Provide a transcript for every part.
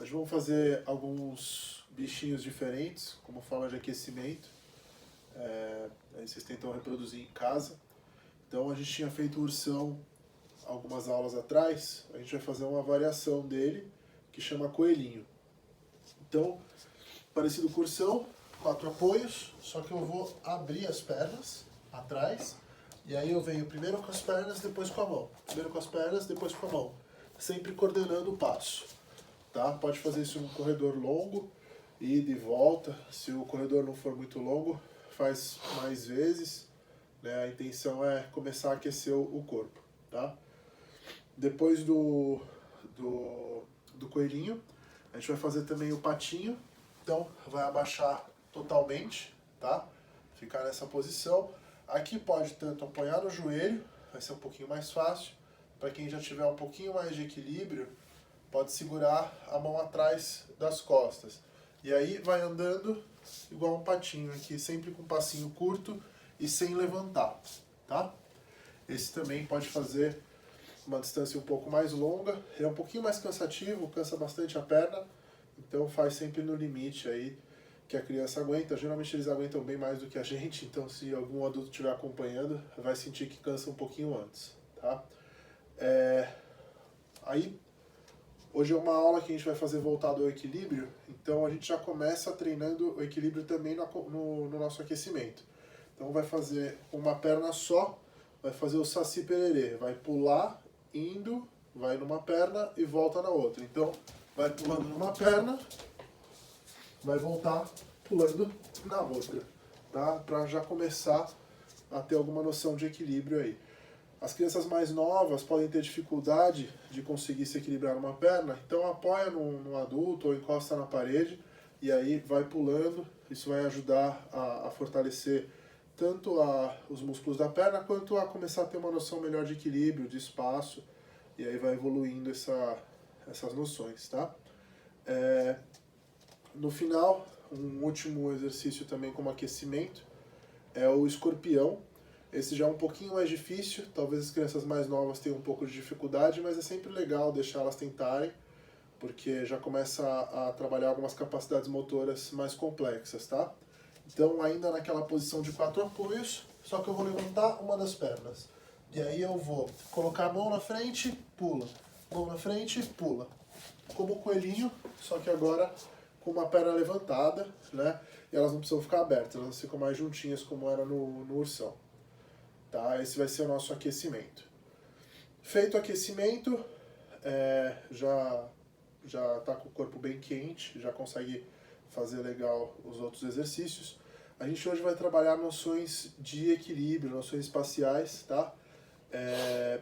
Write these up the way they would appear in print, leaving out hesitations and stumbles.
Hoje vamos fazer alguns bichinhos diferentes, como forma de aquecimento. Aí vocês tentam reproduzir em casa. Então a gente tinha feito o ursão algumas aulas atrás, a gente vai fazer uma variação dele, que chama coelhinho. Então, parecido com o ursão, 4 apoios, só que eu vou abrir as pernas atrás, e aí eu venho primeiro com as pernas, depois com a mão. Primeiro com as pernas, depois com a mão. Sempre coordenando o passo. Tá? Pode fazer isso num corredor longo, ida e volta. Se o corredor não for muito longo, faz mais vezes. Né? A intenção é começar a aquecer o corpo. Tá? Depois do coelhinho, a gente vai fazer também o patinho. Então, vai abaixar totalmente, tá? Ficar nessa posição. Aqui pode tanto apoiar no joelho, vai ser um pouquinho mais fácil. Para quem já tiver um pouquinho mais de equilíbrio, pode segurar a mão atrás das costas. E aí vai andando igual um patinho aqui, sempre com um passinho curto e sem levantar, tá? Esse também pode fazer uma distância um pouco mais longa, é um pouquinho mais cansativo, cansa bastante a perna, então faz sempre no limite aí que a criança aguenta. Geralmente eles aguentam bem mais do que a gente, então se algum adulto estiver acompanhando, vai sentir que cansa um pouquinho antes, tá? Aí, hoje é uma aula que a gente vai fazer voltado ao equilíbrio, então a gente já começa treinando o equilíbrio também no nosso aquecimento. Então vai fazer uma perna só, vai fazer o saci pererê, vai pular, indo, vai numa perna e volta na outra. Então vai pulando numa perna, vai voltar pulando na outra, tá? Para já começar a ter alguma noção de equilíbrio aí. As crianças mais novas podem ter dificuldade de conseguir se equilibrar numa perna, então apoia num adulto ou encosta na parede e aí vai pulando. Isso vai ajudar a fortalecer tanto os músculos da perna quanto a começar a ter uma noção melhor de equilíbrio, de espaço, e aí vai evoluindo essas noções, tá? No final, um último exercício também como aquecimento é o escorpião. Esse já é um pouquinho mais difícil, talvez as crianças mais novas tenham um pouco de dificuldade, mas é sempre legal deixar elas tentarem, porque já começa a trabalhar algumas capacidades motoras mais complexas, tá? Então, ainda naquela posição de 4 apoios, só que eu vou levantar uma das pernas. E aí eu vou colocar a mão na frente, pula. Mão na frente, pula. Como o coelhinho, só que agora com uma perna levantada, né? E elas não precisam ficar abertas, elas ficam mais juntinhas como era no ursão. Tá? Esse vai ser o nosso aquecimento. Feito o aquecimento, já está com o corpo bem quente, já consegue fazer legal os outros exercícios. A gente hoje vai trabalhar noções de equilíbrio, noções espaciais, tá?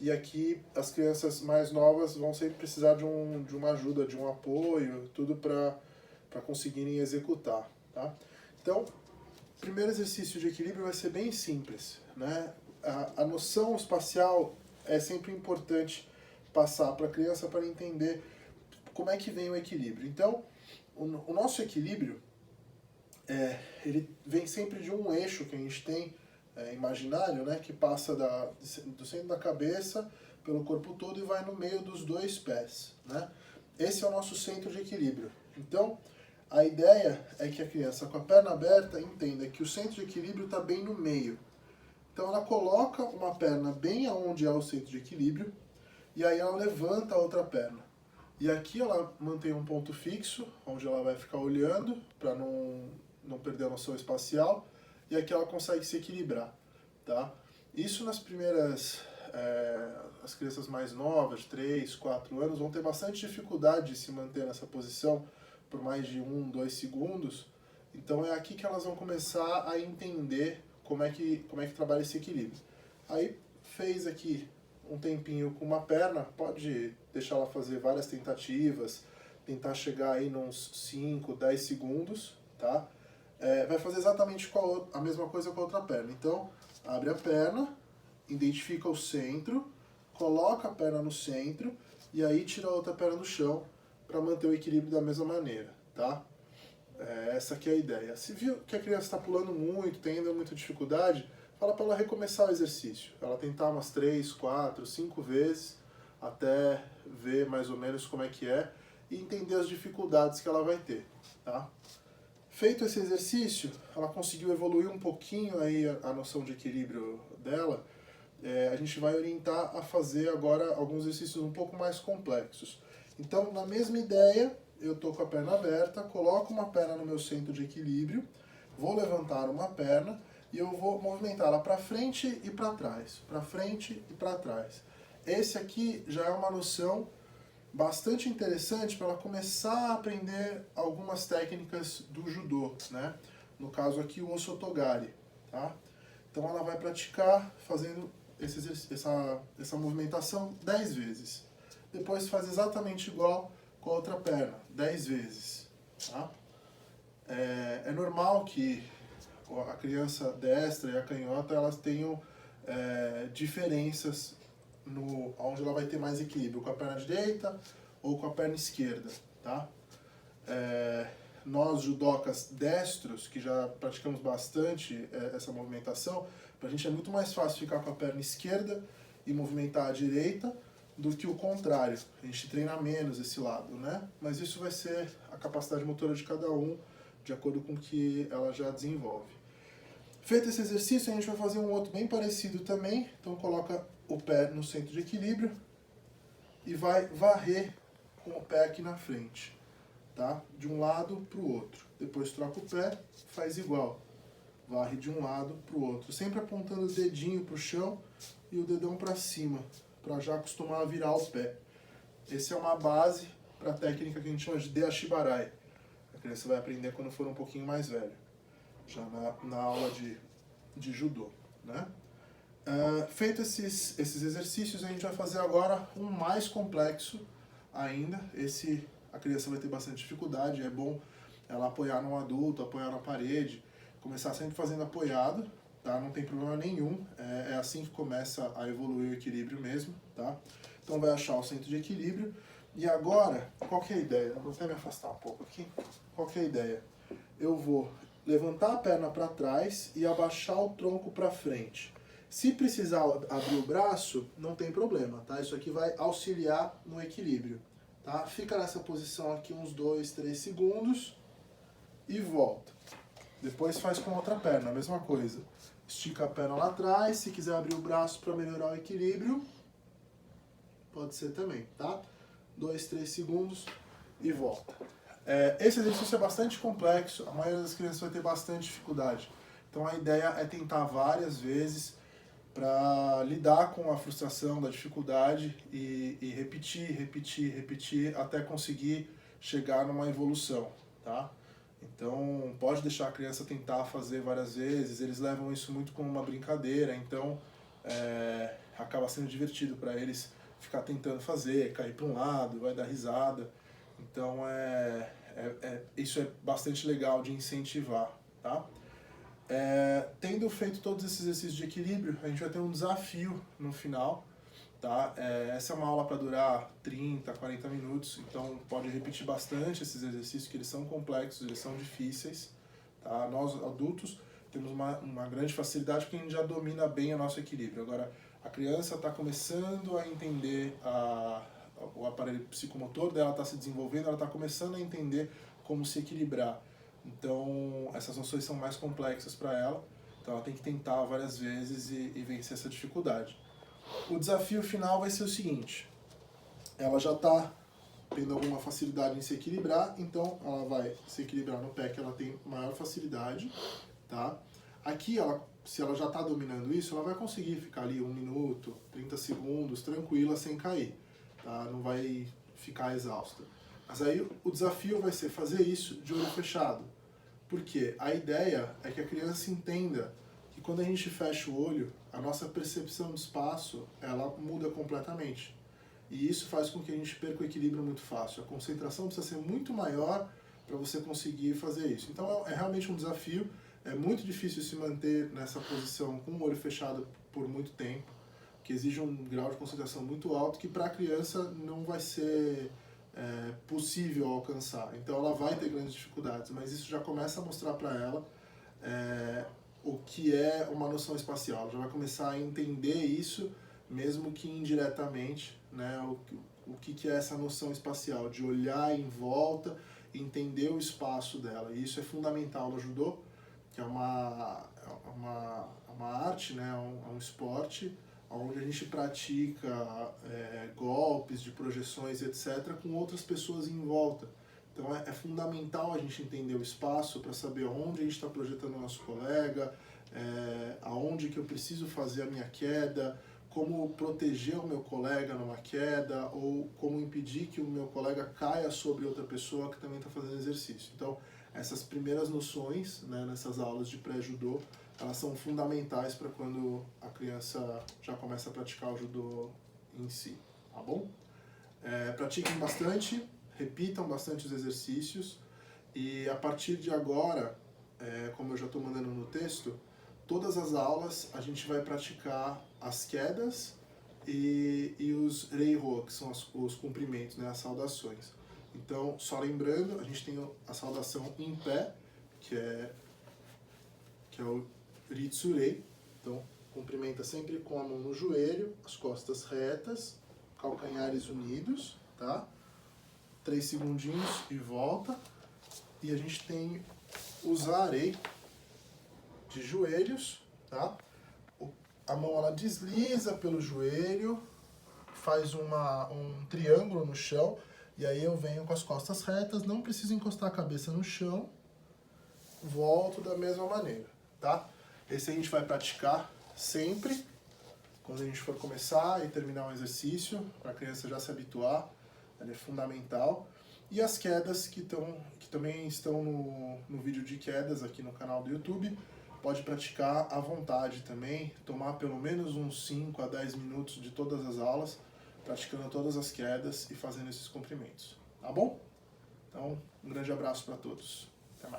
E aqui as crianças mais novas vão sempre precisar de uma ajuda, de um apoio, tudo para conseguirem executar, tá? Então, o primeiro exercício de equilíbrio vai ser bem simples, né? A noção espacial é sempre importante passar para a criança para entender como é que vem o equilíbrio. Então, o nosso equilíbrio, ele vem sempre de um eixo que a gente tem imaginário, né, que passa do centro da cabeça, pelo corpo todo e vai no meio dos dois pés, né? Esse é o nosso centro de equilíbrio. Então, a ideia é que a criança com a perna aberta entenda que o centro de equilíbrio está bem no meio. Então ela coloca uma perna bem aonde é o centro de equilíbrio e aí ela levanta a outra perna. E aqui ela mantém um ponto fixo, onde ela vai ficar olhando para não perder a noção espacial, e aqui ela consegue se equilibrar, tá? Isso nas primeiras, as crianças mais novas, 3, 4 anos, vão ter bastante dificuldade de se manter nessa posição por mais de 1, 2 segundos. Então é aqui que elas vão começar a entender como é que trabalha esse equilíbrio. Aí fez aqui um tempinho com uma perna, pode deixar ela fazer várias tentativas, tentar chegar aí nos 5, 10 segundos, tá? Vai fazer exatamente a mesma coisa com a outra perna. Então, abre a perna, identifica o centro, coloca a perna no centro e aí tira a outra perna do chão para manter o equilíbrio da mesma maneira, tá? Essa aqui é a ideia. Se viu que a criança está pulando muito, tem ainda muita dificuldade, fala para ela recomeçar o exercício. Ela tentar umas 3, 4, 5 vezes, até ver mais ou menos como é que é. e entender as dificuldades que ela vai ter, tá? Feito esse exercício, ela conseguiu evoluir um pouquinho aí a noção de equilíbrio dela. A gente vai orientar a fazer agora alguns exercícios um pouco mais complexos. Então, na mesma ideia, eu estou com a perna aberta, coloco uma perna no meu centro de equilíbrio, vou levantar uma perna e eu vou movimentá-la para frente e para trás, para frente e para trás. Esse aqui já é uma noção bastante interessante para ela começar a aprender algumas técnicas do judô, né? No caso aqui o Osotogari, tá? Então ela vai praticar fazendo essa movimentação 10 vezes. Depois faz exatamente igual com a outra perna, 10 vezes, tá? É normal que a criança destra e a canhota elas tenham diferenças onde ela vai ter mais equilíbrio, com a perna direita ou com a perna esquerda, tá? Nós, judocas destros, que já praticamos bastante essa movimentação, pra gente é muito mais fácil ficar com a perna esquerda e movimentar a direita do que o contrário. A gente treina menos esse lado, né? Mas isso vai ser a capacidade motora de cada um, de acordo com o que ela já desenvolve. Feito esse exercício, a gente vai fazer um outro bem parecido também. Então coloca o pé no centro de equilíbrio e vai varrer com o pé aqui na frente, tá? De um lado para o outro. Depois troca o pé, faz igual. Varre de um lado para o outro. Sempre apontando o dedinho para o chão e o dedão para cima, para já acostumar a virar o pé. Essa é uma base para a técnica que a gente chama de Deashibarai. A criança vai aprender quando for um pouquinho mais velha, já na aula de judô, né? Feito esses exercícios, a gente vai fazer agora um mais complexo ainda. Esse a criança vai ter bastante dificuldade, é bom ela apoiar num adulto, apoiar na parede, começar sempre fazendo apoiado, tá? Não tem problema nenhum, é assim que começa a evoluir o equilíbrio mesmo, tá? Então vai achar o centro de equilíbrio. E agora, qual que é a ideia? Vou até me afastar um pouco aqui. Qual que é a ideia? Eu vou levantar a perna para trás e abaixar o tronco para frente. Se precisar abrir o braço, não tem problema, tá? Isso aqui vai auxiliar no equilíbrio, tá? Fica nessa posição aqui uns 2, 3 segundos e volta. Depois faz com a outra perna, a mesma coisa. Estica a perna lá atrás, se quiser abrir o braço para melhorar o equilíbrio, pode ser também, tá? 2, 3 segundos e volta. Esse exercício é bastante complexo, a maioria das crianças vai ter bastante dificuldade. Então a ideia é tentar várias vezes para lidar com a frustração, da dificuldade e repetir até conseguir chegar numa evolução, tá? Então pode deixar a criança tentar fazer várias vezes, eles levam isso muito como uma brincadeira, então acaba sendo divertido para eles ficar tentando fazer, cair para um lado, vai dar risada. Então isso é bastante legal de incentivar, tá? Tendo feito todos esses exercícios de equilíbrio, a gente vai ter um desafio no final, tá? Essa é uma aula para durar 30, 40 minutos, então pode repetir bastante esses exercícios, que eles são complexos, eles são difíceis, tá? Nós adultos temos uma grande facilidade porque a gente já domina bem o nosso equilíbrio. Agora, a criança está começando a entender o aparelho psicomotor dela, está se desenvolvendo, ela está começando a entender como se equilibrar. Então, essas noções são mais complexas para ela, então ela tem que tentar várias vezes e vencer essa dificuldade. O desafio final vai ser o seguinte: ela já está tendo alguma facilidade em se equilibrar, então ela vai se equilibrar no pé que ela tem maior facilidade, tá? Aqui, se ela já está dominando isso, ela vai conseguir ficar ali 1 minuto, 30 segundos, tranquila, sem cair, tá? Não vai ficar exausta. Mas aí o desafio vai ser fazer isso de olho fechado. Porque a ideia é que a criança entenda que quando a gente fecha o olho, a nossa percepção de espaço, ela muda completamente. E isso faz com que a gente perca o equilíbrio muito fácil. A concentração precisa ser muito maior para você conseguir fazer isso. Então é realmente um desafio. É muito difícil se manter nessa posição com o olho fechado por muito tempo, que exige um grau de concentração muito alto que para a criança não vai ser possível alcançar. Então ela vai ter grandes dificuldades, mas isso já começa a mostrar para ela o que é uma noção espacial. Já vai começar a entender isso, mesmo que indiretamente, né, O que é essa noção espacial? De olhar em volta, entender o espaço dela. E isso é fundamental no judô, que é uma arte, né? É um esporte onde a gente pratica golpes de projeções, etc., com outras pessoas em volta. Então é fundamental a gente entender o espaço para saber onde a gente está projetando o nosso colega, aonde que eu preciso fazer a minha queda, como proteger o meu colega numa queda, ou como impedir que o meu colega caia sobre outra pessoa que também está fazendo exercício. Então, essas primeiras noções, né, nessas aulas de pré-judô, elas são fundamentais para quando a criança já começa a praticar o judô em si, tá bom? Pratiquem bastante, repitam bastante os exercícios, e a partir de agora, como eu já estou mandando no texto, todas as aulas a gente vai praticar as quedas e os reiho, que são os cumprimentos, né, as saudações. Então, só lembrando, a gente tem a saudação em pé, que é o Ritsurei. Então, cumprimenta sempre com a mão no joelho, as costas retas, calcanhares unidos, tá? 3 segundinhos e volta. E a gente tem o Zarei de joelhos, tá? A mão ela desliza pelo joelho, faz um triângulo no chão, e aí eu venho com as costas retas, não preciso encostar a cabeça no chão, volto da mesma maneira, tá? Esse a gente vai praticar sempre, quando a gente for começar e terminar um exercício, para a criança já se habituar, ele é fundamental. E as quedas que também estão no vídeo de quedas aqui no canal do YouTube, pode praticar à vontade também, tomar pelo menos uns 5 a 10 minutos de todas as aulas, praticando todas as quedas e fazendo esses cumprimentos, tá bom? Então, um grande abraço para todos.